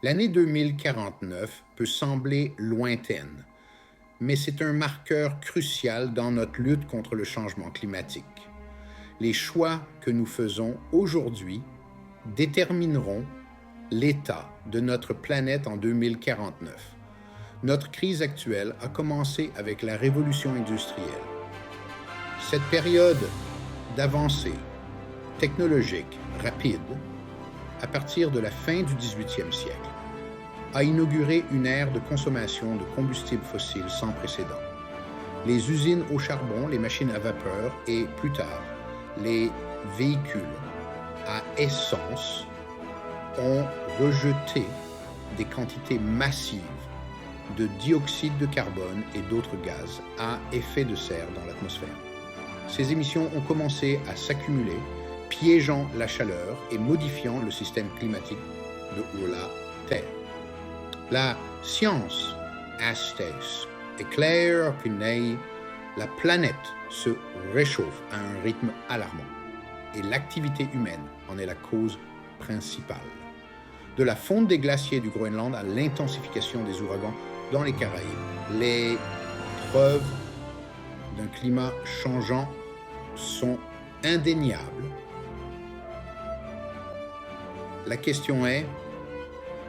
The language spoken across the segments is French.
L'année 2049 peut sembler lointaine, mais c'est un marqueur crucial dans notre lutte contre le changement climatique. Les choix que nous faisons aujourd'hui détermineront l'état de notre planète en 2049. Notre crise actuelle a commencé avec la révolution industrielle. Cette période d'avancée technologique rapide, à partir de la fin du 18e siècle, a inauguré une ère de consommation de combustibles fossiles sans précédent. Les usines au charbon, les machines à vapeur et, plus tard, les véhicules à essence ont rejeté des quantités massives de dioxyde de carbone et d'autres gaz à effet de serre dans l'atmosphère. Ces émissions ont commencé à s'accumuler, piégeant la chaleur et modifiant le système climatique de la Terre. La science atteste est claire que la planète se réchauffe à un rythme alarmant et l'activité humaine en est la cause principale. De la fonte des glaciers du Groenland à l'intensification des ouragans dans les Caraïbes, les preuves d'un climat changeant sont indéniables. La question est,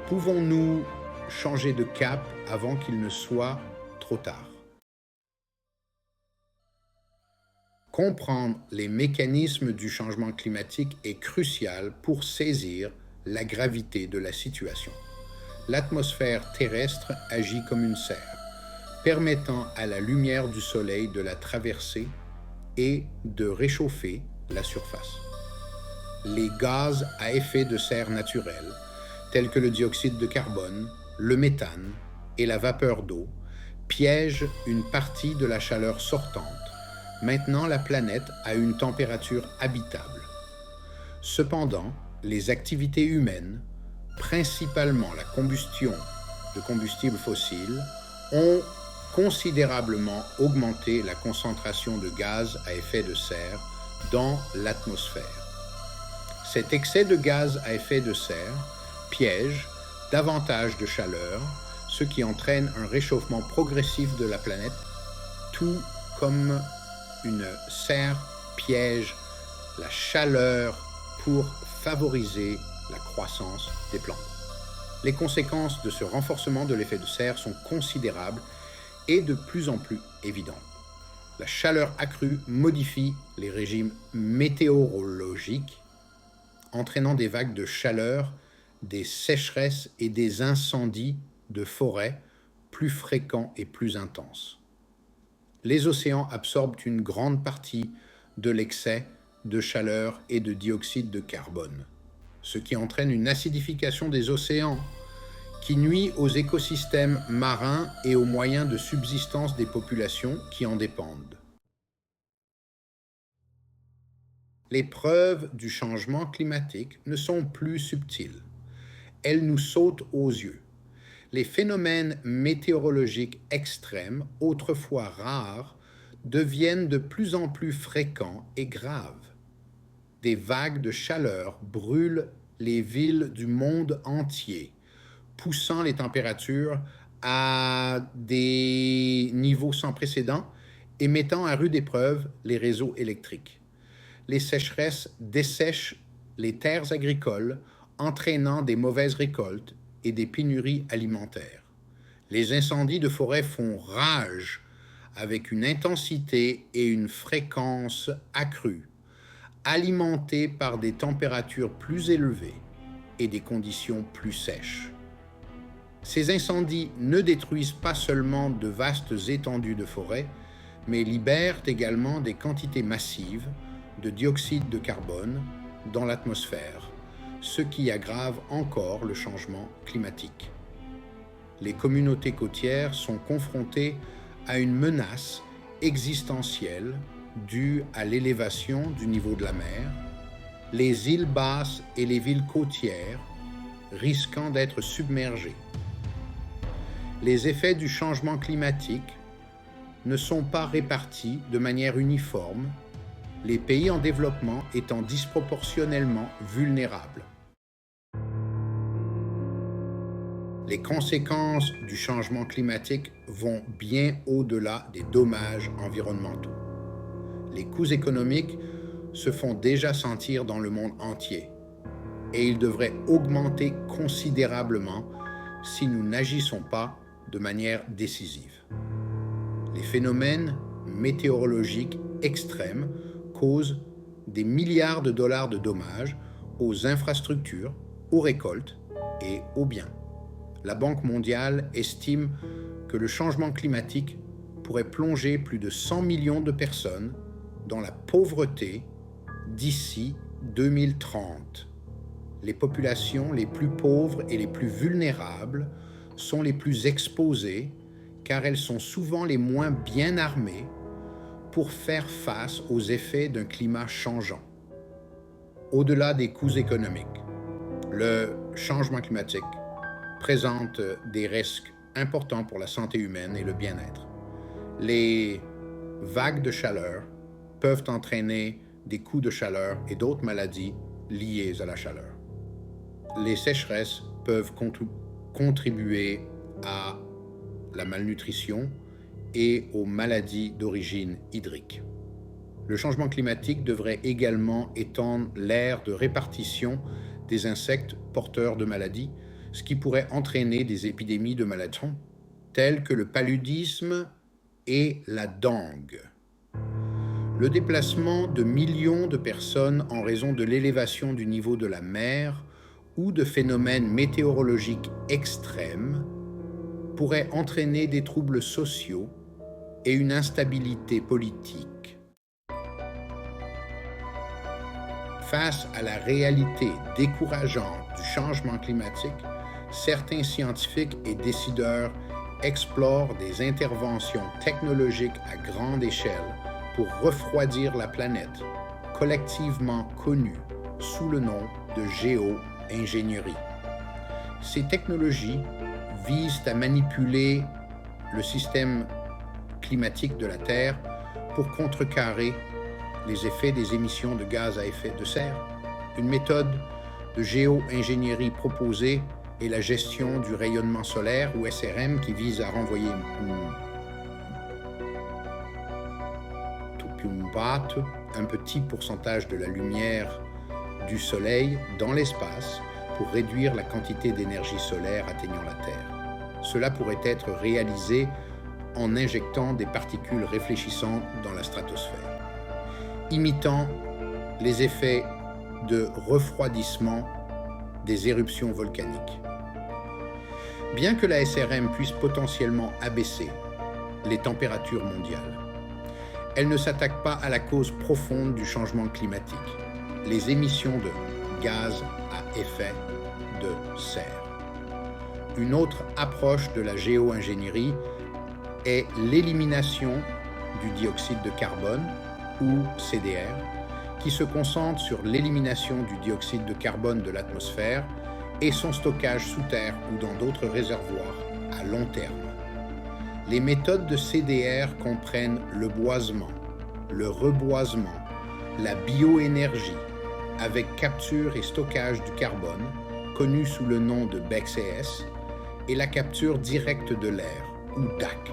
pouvons-nous changer de cap avant qu'il ne soit trop tard? Comprendre les mécanismes du changement climatique est crucial pour saisir la gravité de la situation. L'atmosphère terrestre agit comme une serre, permettant à la lumière du soleil de la traverser et de réchauffer la surface. Les gaz à effet de serre naturels, tels que le dioxyde de carbone, le méthane et la vapeur d'eau, piègent une partie de la chaleur sortante, maintenant la planète à une température habitable. Cependant, les activités humaines, principalement la combustion de combustibles fossiles, ont considérablement augmenté la concentration de gaz à effet de serre dans l'atmosphère. Cet excès de gaz à effet de serre piège davantage de chaleur, ce qui entraîne un réchauffement progressif de la planète, tout comme une serre piège la chaleur pour favoriser la croissance des plantes. Les conséquences de ce renforcement de l'effet de serre sont considérables et de plus en plus évidentes. La chaleur accrue modifie les régimes météorologiques, entraînant des vagues de chaleur, des sécheresses et des incendies de forêt plus fréquents et plus intenses. Les océans absorbent une grande partie de l'excès de chaleur et de dioxyde de carbone, ce qui entraîne une acidification des océans qui nuit aux écosystèmes marins et aux moyens de subsistance des populations qui en dépendent. Les preuves du changement climatique ne sont plus subtiles. Elles nous sautent aux yeux. Les phénomènes météorologiques extrêmes, autrefois rares, deviennent de plus en plus fréquents et graves. Des vagues de chaleur brûlent les villes du monde entier, poussant les températures à des niveaux sans précédent et mettant à rude épreuve les réseaux électriques. Les sécheresses dessèchent les terres agricoles, entraînant des mauvaises récoltes et des pénuries alimentaires. Les incendies de forêt font rage avec une intensité et une fréquence accrues, alimentées par des températures plus élevées et des conditions plus sèches. Ces incendies ne détruisent pas seulement de vastes étendues de forêt, mais libèrent également des quantités massives de dioxyde de carbone dans l'atmosphère, ce qui aggrave encore le changement climatique. Les communautés côtières sont confrontées à une menace existentielle due à l'élévation du niveau de la mer, les îles basses et les villes côtières risquant d'être submergées. Les effets du changement climatique ne sont pas répartis de manière uniforme, les pays en développement étant disproportionnellement vulnérables. Les conséquences du changement climatique vont bien au-delà des dommages environnementaux. Les coûts économiques se font déjà sentir dans le monde entier et ils devraient augmenter considérablement si nous n'agissons pas de manière décisive. Les phénomènes météorologiques extrêmes causent des milliards de dollars de dommages aux infrastructures, aux récoltes et aux biens. La Banque mondiale estime que le changement climatique pourrait plonger plus de 100 millions de personnes dans la pauvreté d'ici 2030. Les populations les plus pauvres et les plus vulnérables sont les plus exposées car elles sont souvent les moins bien armées pour faire face aux effets d'un climat changeant. Au-delà des coûts économiques, le changement climatique présente des risques importants pour la santé humaine et le bien-être. Les vagues de chaleur peuvent entraîner des coups de chaleur et d'autres maladies liées à la chaleur. Les sécheresses peuvent contribuer à la malnutrition et aux maladies d'origine hydrique. Le changement climatique devrait également étendre l'aire de répartition des insectes porteurs de maladies, ce qui pourrait entraîner des épidémies de maladies telles que le paludisme et la dengue. Le déplacement de millions de personnes en raison de l'élévation du niveau de la mer ou de phénomènes météorologiques extrêmes pourrait entraîner des troubles sociaux et une instabilité politique. Face à la réalité décourageante du changement climatique, certains scientifiques et décideurs explorent des interventions technologiques à grande échelle pour refroidir la planète, collectivement connue sous le nom de géo-ingénierie. Ces technologies visent à manipuler le système climatique de la Terre pour contrecarrer les effets des émissions de gaz à effet de serre. Une méthode de géo-ingénierie proposée est la gestion du rayonnement solaire, ou SRM, qui vise à renvoyer un petit pourcentage de la lumière du Soleil dans l'espace pour réduire la quantité d'énergie solaire atteignant la Terre. Cela pourrait être réalisé en injectant des particules réfléchissantes dans la stratosphère, imitant les effets de refroidissement des éruptions volcaniques. Bien que la SRM puisse potentiellement abaisser les températures mondiales, elle ne s'attaque pas à la cause profonde du changement climatique, les émissions de gaz à effet de serre. Une autre approche de la géo-ingénierie est l'élimination du dioxyde de carbone, ou CDR, qui se concentre sur l'élimination du dioxyde de carbone de l'atmosphère et son stockage sous terre ou dans d'autres réservoirs à long terme. Les méthodes de CDR comprennent le boisement, le reboisement, la bioénergie, avec capture et stockage du carbone, connu sous le nom de BECCS, et la capture directe de l'air, ou DAC.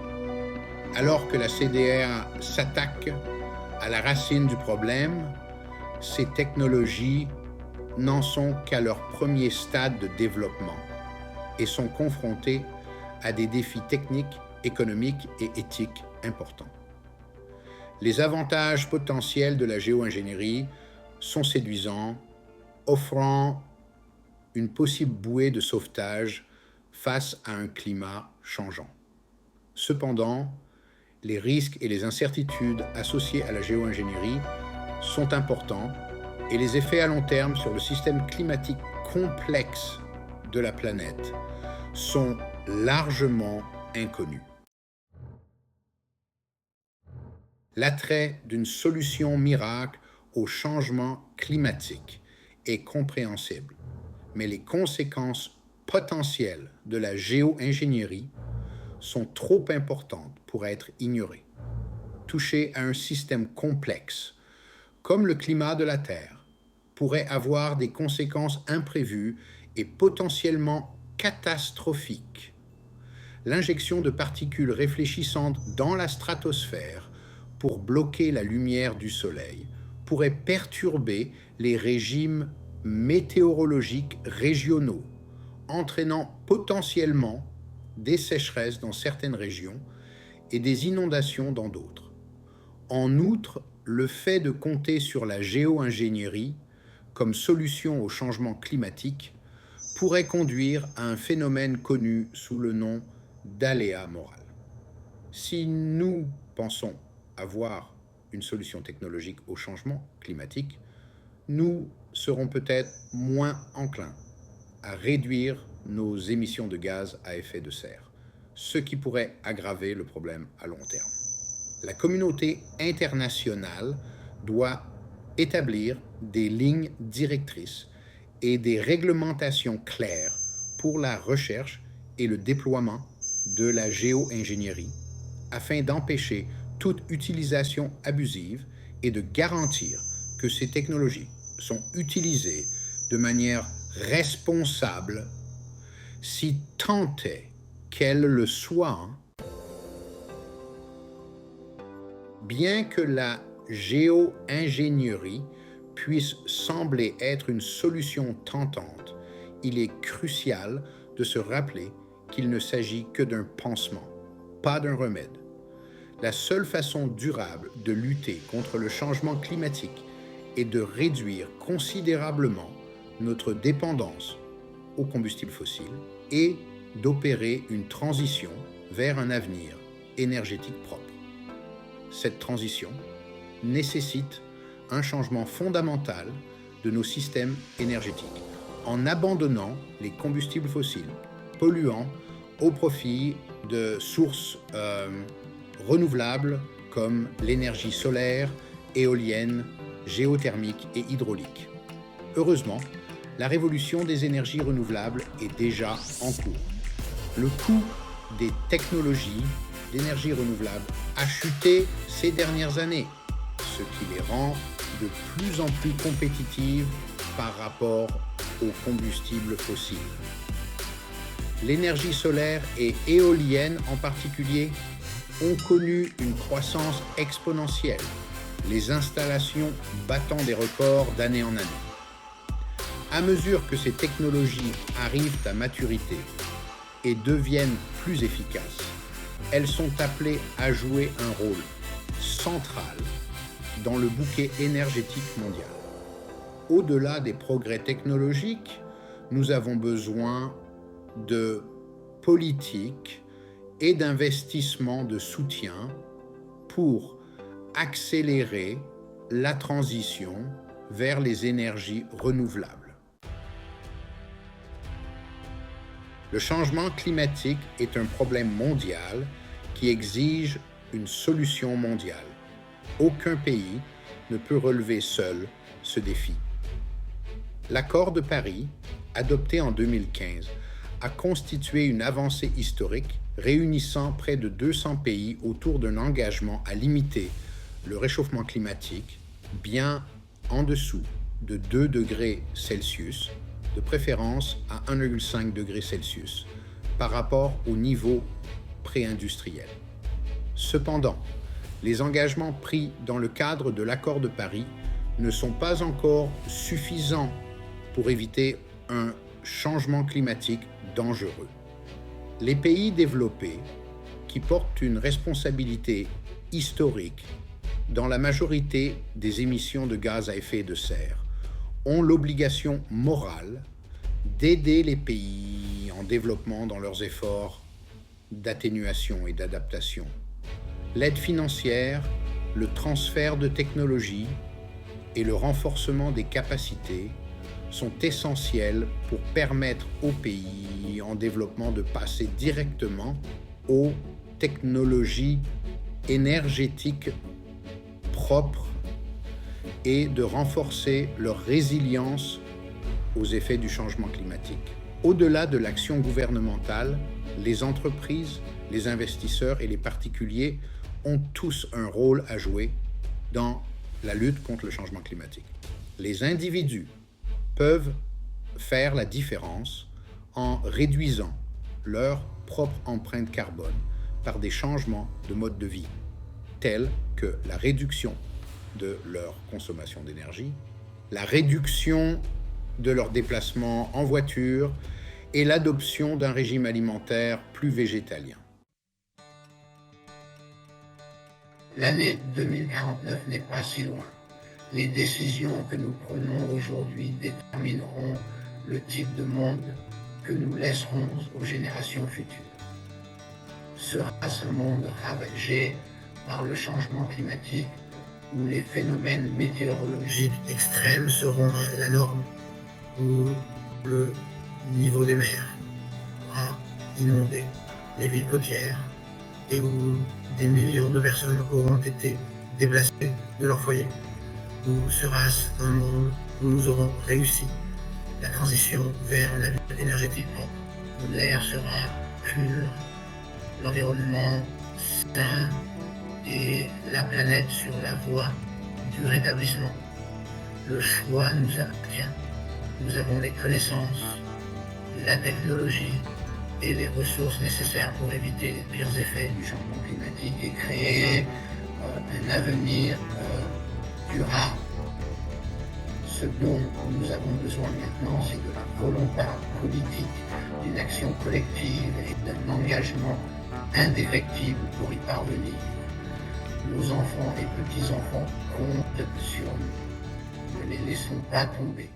Alors que la CDR s'attaque à la racine du problème, ces technologies n'en sont qu'à leur premier stade de développement et sont confrontées à des défis techniques, économiques et éthiques importants. Les avantages potentiels de la géo-ingénierie sont séduisants, offrant une possible bouée de sauvetage face à un climat changeant. Cependant, les risques et les incertitudes associés à la géo-ingénierie sont importants et les effets à long terme sur le système climatique complexe de la planète sont largement inconnus. L'attrait d'une solution miracle au changement climatique est compréhensible, mais les conséquences potentielles de la géo-ingénierie sont trop importantes pour être ignorées. Toucher à un système complexe, comme le climat de la Terre, pourrait avoir des conséquences imprévues et potentiellement catastrophique. L'injection de particules réfléchissantes dans la stratosphère pour bloquer la lumière du Soleil pourrait perturber les régimes météorologiques régionaux, entraînant potentiellement des sécheresses dans certaines régions et des inondations dans d'autres. En outre, le fait de compter sur la géo-ingénierie comme solution au changement climatique pourrait conduire à un phénomène connu sous le nom d'aléa moral. Si nous pensons avoir une solution technologique au changement climatique, nous serons peut-être moins enclins à réduire nos émissions de gaz à effet de serre, ce qui pourrait aggraver le problème à long terme. La communauté internationale doit établir des lignes directrices et des réglementations claires pour la recherche et le déploiement de la géo-ingénierie afin d'empêcher toute utilisation abusive et de garantir que ces technologies sont utilisées de manière responsable si tant est qu'elles le soient. Bien que la géo-ingénierie puisse sembler être une solution tentante, il est crucial de se rappeler qu'il ne s'agit que d'un pansement, pas d'un remède. La seule façon durable de lutter contre le changement climatique est de réduire considérablement notre dépendance aux combustibles fossiles et d'opérer une transition vers un avenir énergétique propre. Cette transition nécessite un changement fondamental de nos systèmes énergétiques en abandonnant les combustibles fossiles polluants au profit de sources renouvelables comme l'énergie solaire, éolienne, géothermique et hydraulique. Heureusement, la révolution des énergies renouvelables est déjà en cours. Le coût des technologies d'énergie renouvelable a chuté ces dernières années, ce qui les rend de plus en plus compétitives par rapport aux combustibles fossiles. L'énergie solaire et éolienne en particulier ont connu une croissance exponentielle, les installations battant des records d'année en année. À mesure que ces technologies arrivent à maturité et deviennent plus efficaces, elles sont appelées à jouer un rôle central dans le bouquet énergétique mondial. Au-delà des progrès technologiques, nous avons besoin de politiques et d'investissements de soutien pour accélérer la transition vers les énergies renouvelables. Le changement climatique est un problème mondial qui exige une solution mondiale. Aucun pays ne peut relever seul ce défi. L'accord de Paris, adopté en 2015, a constitué une avancée historique réunissant près de 200 pays autour d'un engagement à limiter le réchauffement climatique bien en dessous de 2 degrés Celsius, de préférence à 1,5 degré Celsius, par rapport au niveau pré-industriel. Cependant, les engagements pris dans le cadre de l'accord de Paris ne sont pas encore suffisants pour éviter un changement climatique dangereux. Les pays développés, qui portent une responsabilité historique dans la majorité des émissions de gaz à effet de serre, ont l'obligation morale d'aider les pays en développement dans leurs efforts d'atténuation et d'adaptation. L'aide financière, le transfert de technologies et le renforcement des capacités sont essentiels pour permettre aux pays en développement de passer directement aux technologies énergétiques propres et de renforcer leur résilience aux effets du changement climatique. Au-delà de l'action gouvernementale, les entreprises, les investisseurs et les particuliers ont tous un rôle à jouer dans la lutte contre le changement climatique. Les individus peuvent faire la différence en réduisant leur propre empreinte carbone par des changements de mode de vie, tels que la réduction de leur consommation d'énergie, la réduction de leurs déplacements en voiture et l'adoption d'un régime alimentaire plus végétalien. L'année 2049 n'est pas si loin. Les décisions que nous prenons aujourd'hui détermineront le type de monde que nous laisserons aux générations futures. Sera ce monde ravagé par le changement climatique où les phénomènes météorologiques extrêmes seront la norme, où le niveau des mers va inonder les villes côtières et où des millions de personnes auront été déplacées de leur foyer? Ou sera-ce un monde où nous aurons réussi la transition vers la vie énergétique propre, où l'air sera pur, l'environnement sain et la planète sur la voie du rétablissement? Le choix nous appartient. Nous avons les connaissances, la technologie et les ressources nécessaires pour éviter les pires effets du changement climatique et créer un avenir durable. Ce dont nous avons besoin maintenant, c'est de la volonté politique, d'une action collective et d'un engagement indéfectible pour y parvenir. Nos enfants et petits-enfants comptent sur nous. Ne les laissons pas tomber.